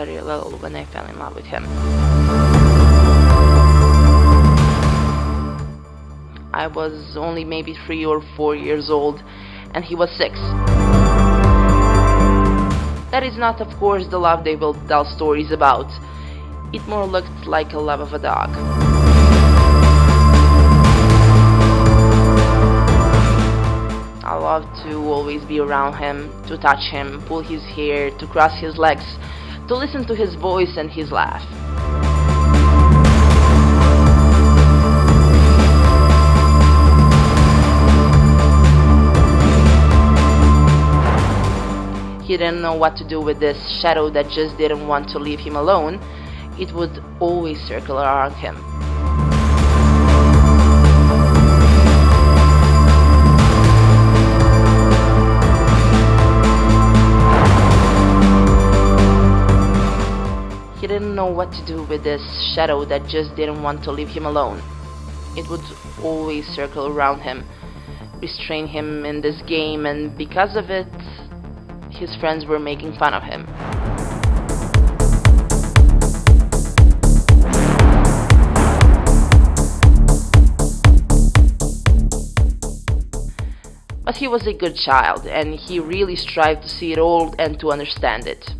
very little when I fell in love with him. I was only maybe 3 or 4 years old, and he was 6. That is not, of course, the love they will tell stories about. It more looked like a love of a dog. I loved to always be around him, to touch him, pull his hair, to cross his legs, to listen to his voice and his laugh. He didn't know what to do with this shadow that just didn't want to leave him alone. It would always circle around him. He didn't know what to do with this shadow that just didn't want to leave him alone. It would always circle around him, restrain him in this game, and because of it, his friends were making fun of him. But he was a good child, and he really strived to see it all and to understand it.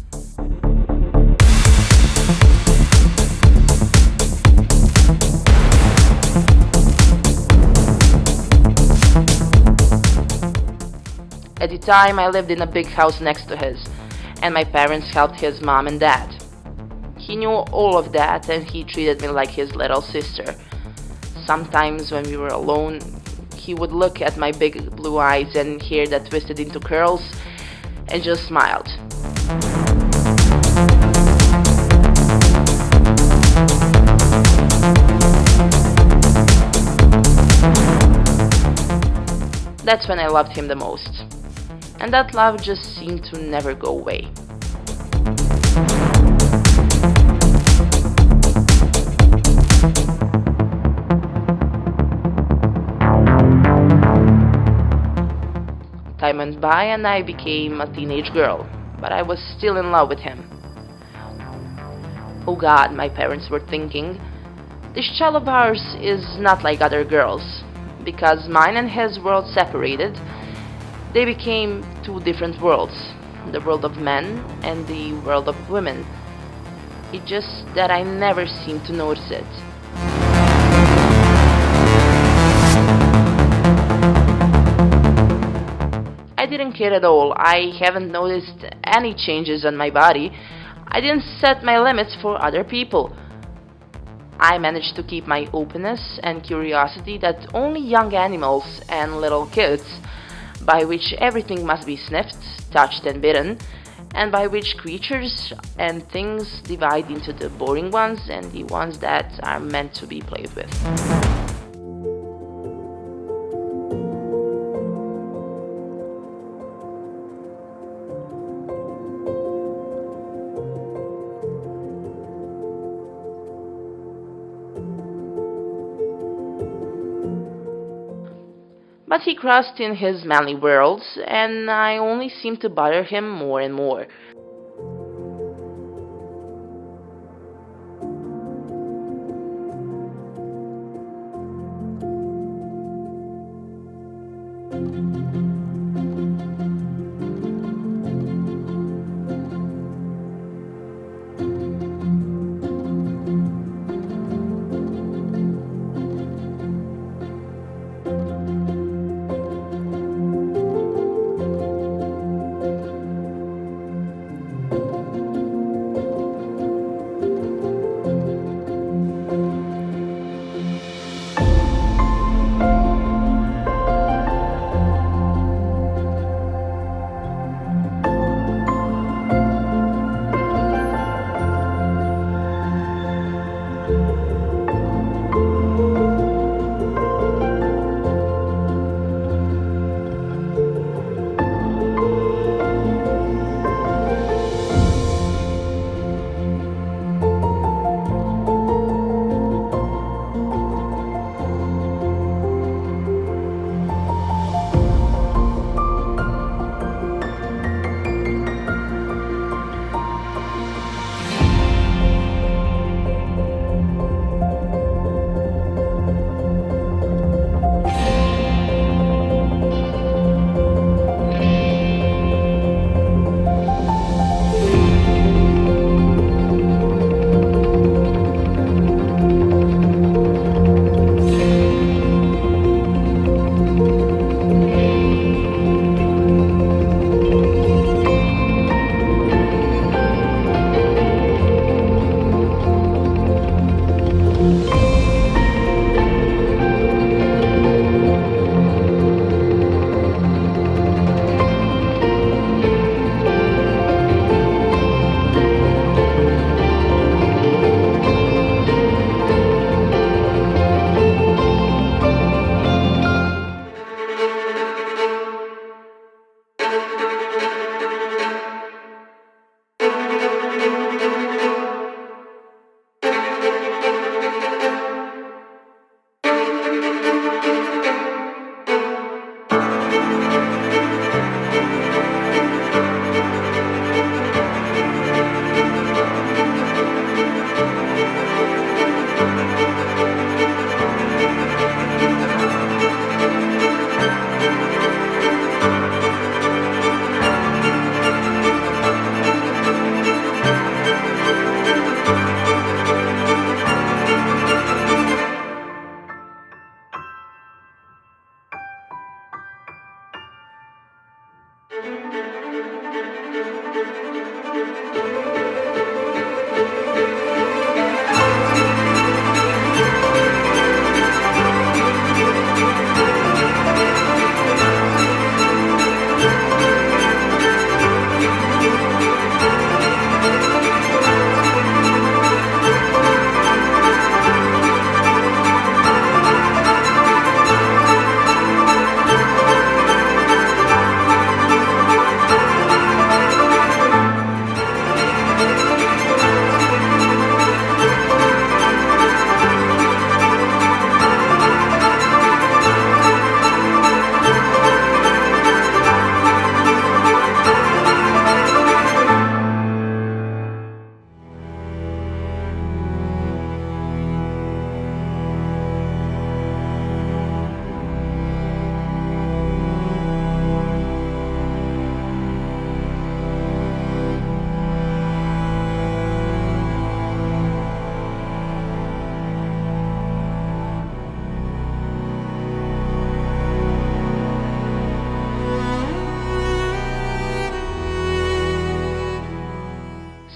At the time, I lived in a big house next to his, and my parents helped his mom and dad. He knew all of that, and he treated me like his little sister. Sometimes when we were alone, he would look at my big blue eyes and hair that twisted into curls, and just smiled. That's when I loved him the most. And that love just seemed to never go away. Time went by and I became a teenage girl, but I was still in love with him. Oh God, my parents were thinking, this child of ours is not like other girls, because mine and his world separated. They became two different worlds, the world of men and the world of women. It's just that I never seemed to notice it. I didn't care at all. I haven't noticed any changes on my body. I didn't set my limits for other people. I managed to keep my openness and curiosity that only young animals and little kids, by which everything must be sniffed, touched and bitten, and by which creatures and things divide into the boring ones and the ones that are meant to be played with. But he crossed in his manly world, and I only seemed to bother him more and more.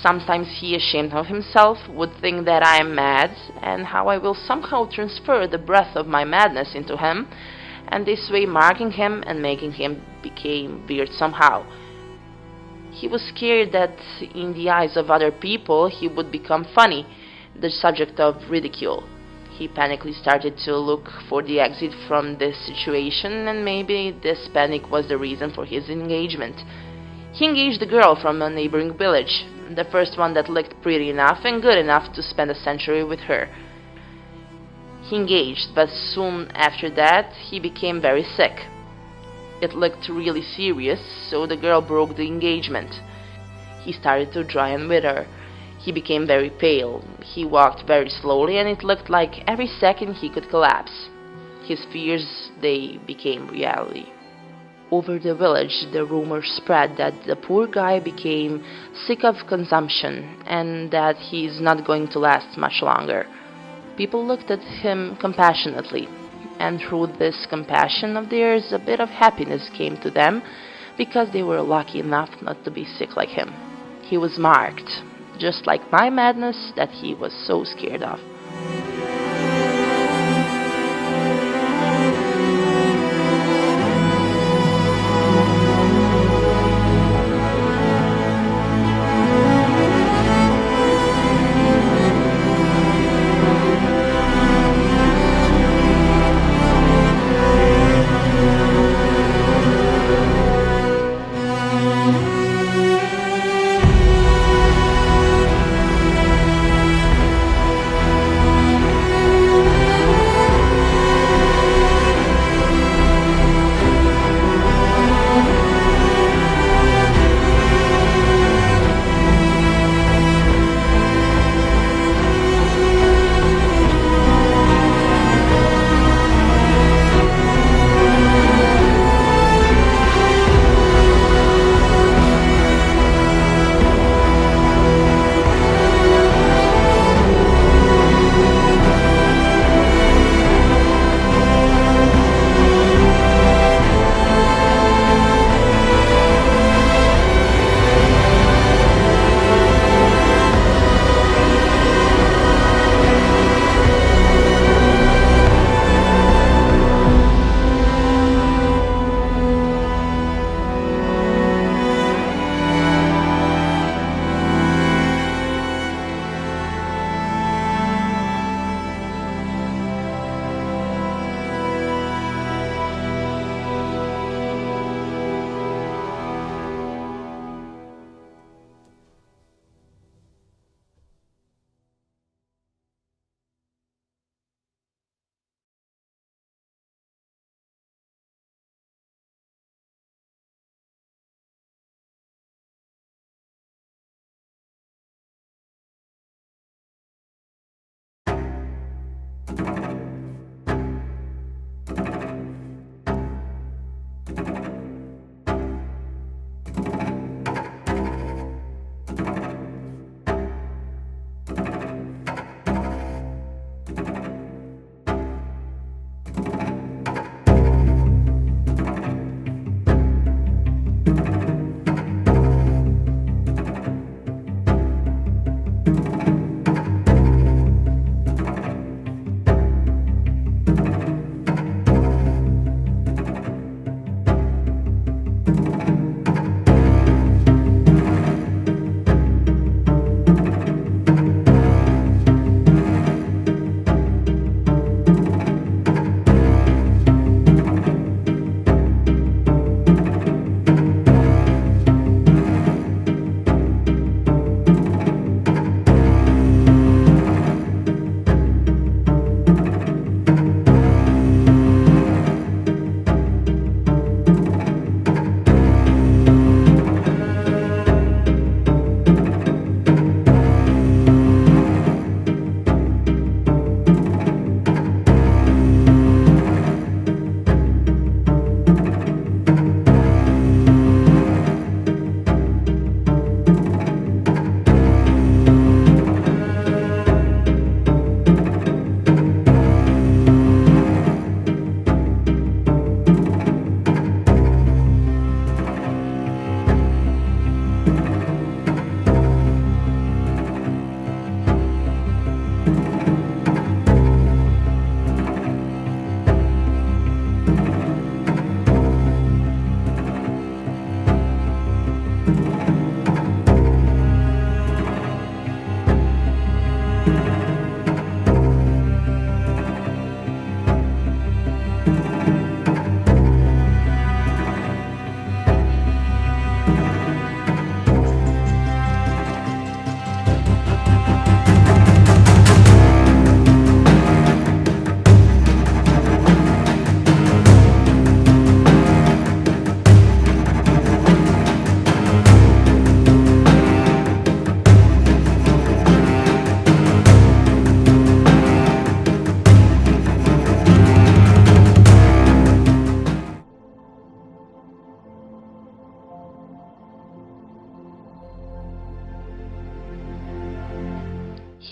Sometimes he, ashamed of himself, would think that I am mad, and how I will somehow transfer the breath of my madness into him, and this way marking him and making him become weird somehow. He was scared that in the eyes of other people he would become funny, the subject of ridicule. He panically started to look for the exit from this situation, and maybe this panic was the reason for his engagement. He engaged a girl from a neighboring village, the first one that looked pretty enough and good enough to spend a century with her. He engaged, but soon after that he became very sick. It looked really serious, so the girl broke the engagement. He started to dry and wither. He became very pale. He walked very slowly, and it looked like every second he could collapse. His fears, they became reality. Over the village, the rumor spread that the poor guy became sick of consumption and that he is not going to last much longer. People looked at him compassionately, and through this compassion of theirs, a bit of happiness came to them because they were lucky enough not to be sick like him. He was marked, just like my madness that he was so scared of.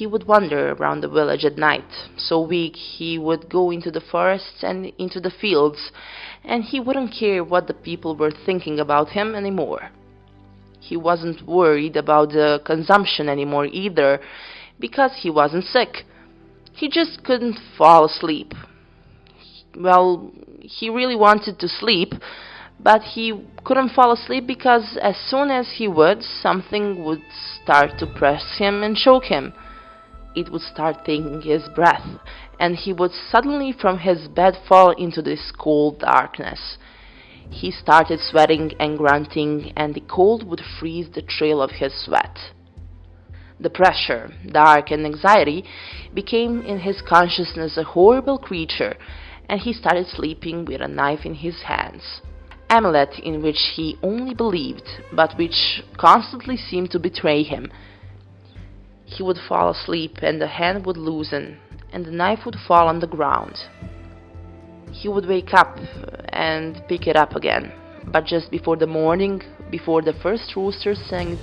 He would wander around the village at night. So weak, he would go into the forests and into the fields, and he wouldn't care what the people were thinking about him anymore. He wasn't worried about the consumption anymore either, because he wasn't sick. He just couldn't fall asleep. Well, he really wanted to sleep, but he couldn't fall asleep because as soon as he would, something would start to press him and choke him. It would start taking his breath, and he would suddenly from his bed fall into this cold darkness. He started sweating and grunting, and the cold would freeze the trail of his sweat. The pressure, dark, and anxiety became in his consciousness a horrible creature, and he started sleeping with a knife in his hands. Amulet in which he only believed, but which constantly seemed to betray him. He would fall asleep, and the hand would loosen, and the knife would fall on the ground. He would wake up and pick it up again, but just before the morning, before the first rooster sang,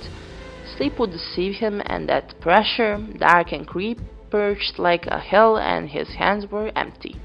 sleep would deceive him, and that pressure, dark and creep, perched like a hill, and his hands were empty.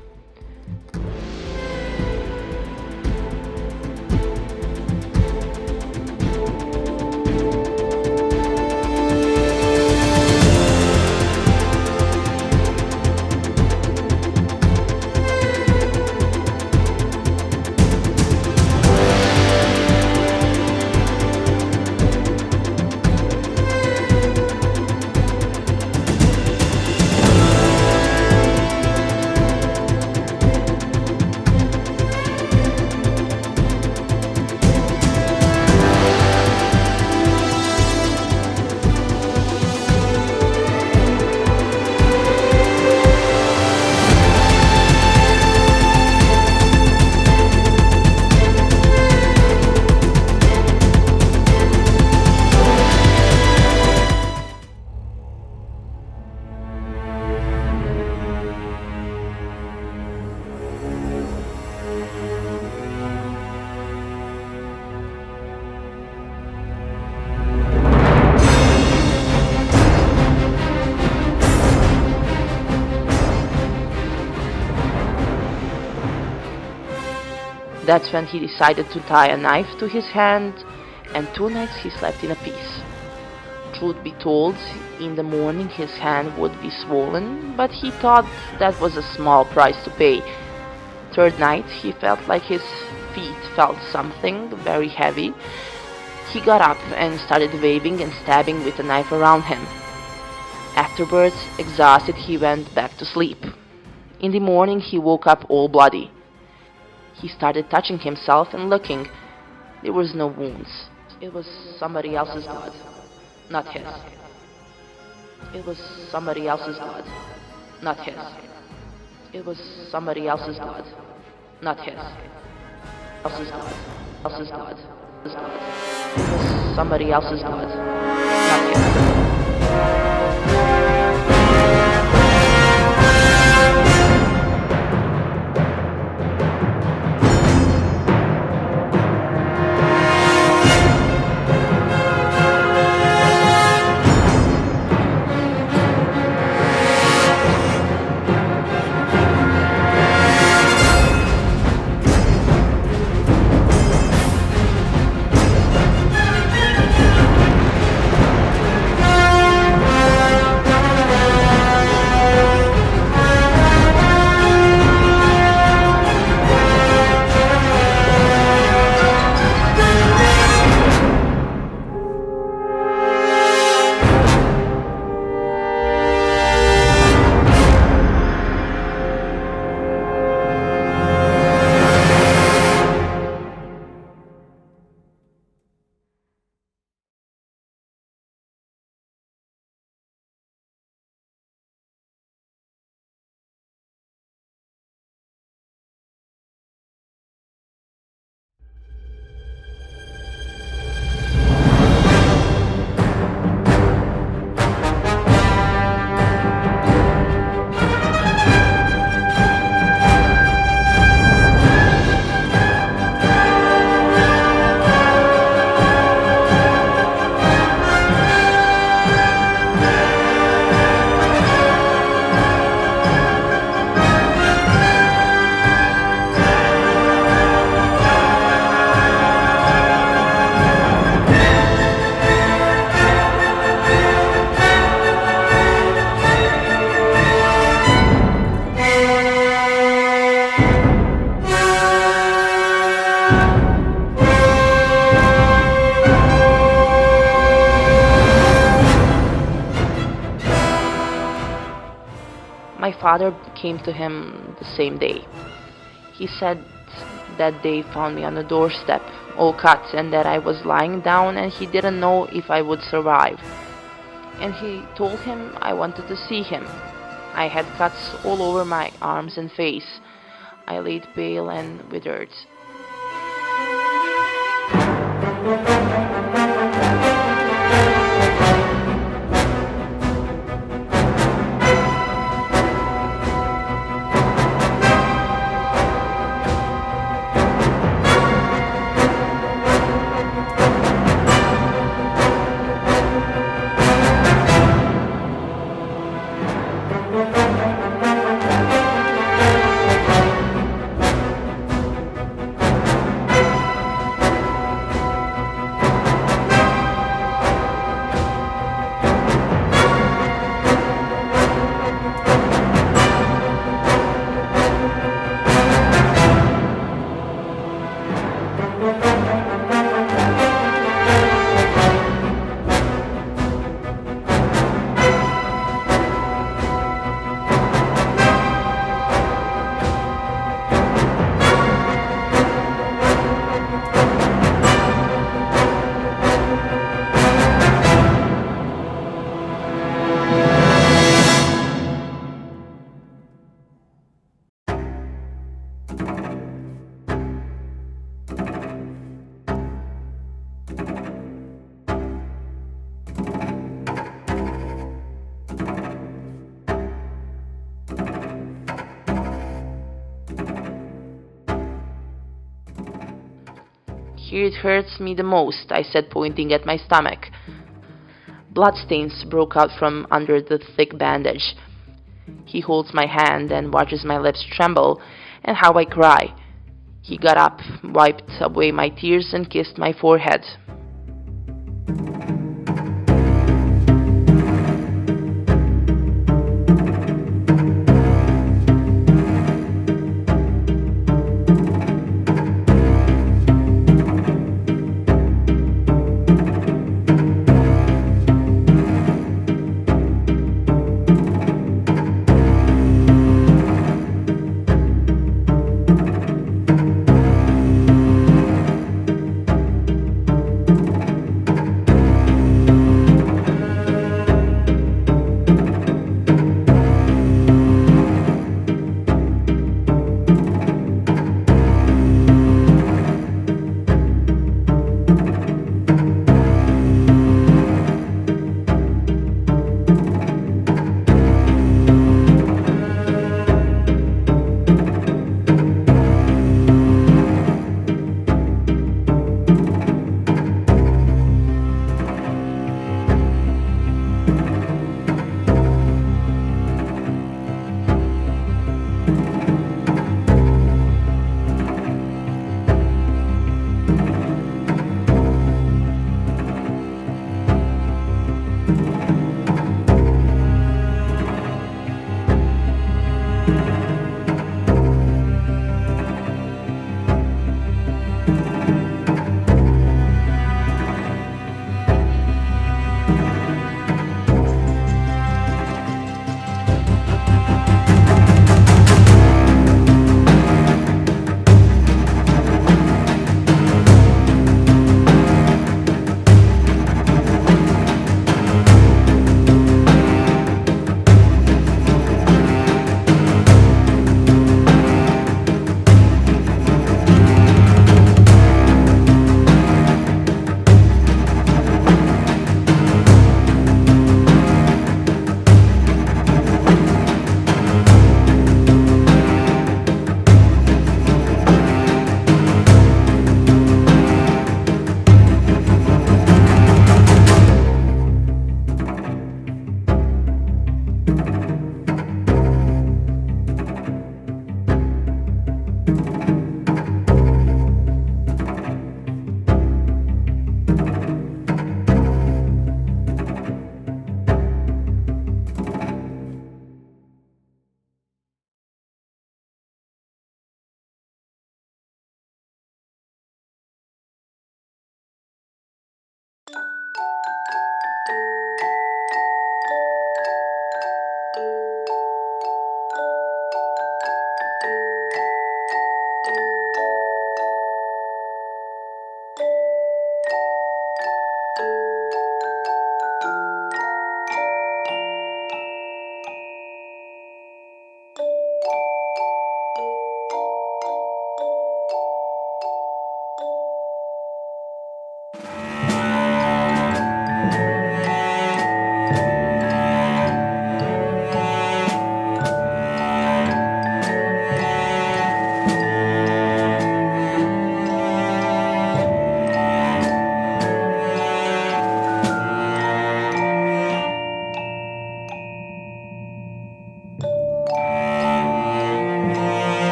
That's when he decided to tie a knife to his hand, and 2 nights he slept in peace. Truth be told, in the morning his hand would be swollen, but he thought that was a small price to pay. 3rd night he felt like his feet felt something very heavy. He got up and started waving and stabbing with the knife around him. Afterwards, exhausted, he went back to sleep. In the morning he woke up all bloody. He started touching himself and looking. There was no wounds. It was somebody else's blood, not his. It was somebody else's blood, not his. It was somebody else's blood, not his. Else's blood, else's blood, else's blood. It was somebody else's blood, not his. father came to him the same day. He said that they found me on the doorstep, all cut, and that I was lying down and he didn't know if I would survive. And he told him I wanted to see him. I had cuts all over my arms and face. I laid pale and withered. Here it hurts me the most, I said, pointing at my stomach. Bloodstains broke out from under the thick bandage. He holds my hand and watches my lips tremble and how I cry. He got up, wiped away my tears and kissed my forehead.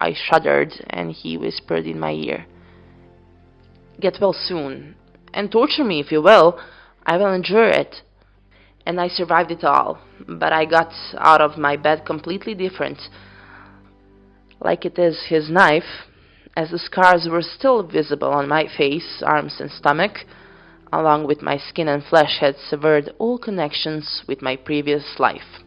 I shuddered, and he whispered in my ear, "Get well soon, and torture me if you will. I will endure it." And I survived it all, but I got out of my bed completely different, like it is his knife, as the scars were still visible on my face, arms, and stomach, along with my skin and flesh had severed all connections with my previous life.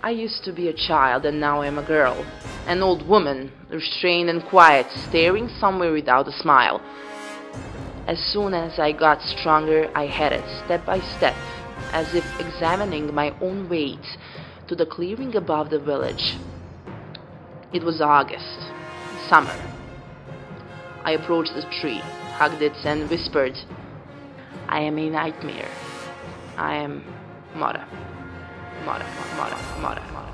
I used to be a child and now I am a girl. An old woman, restrained and quiet, staring somewhere without a smile. As soon as I got stronger, I headed, step by step, as if examining my own weight, to the clearing above the village. It was August, summer. I approached the tree, hugged it, and whispered, "I am a nightmare. I am Mora, Mora, Mora, Mora, Mora."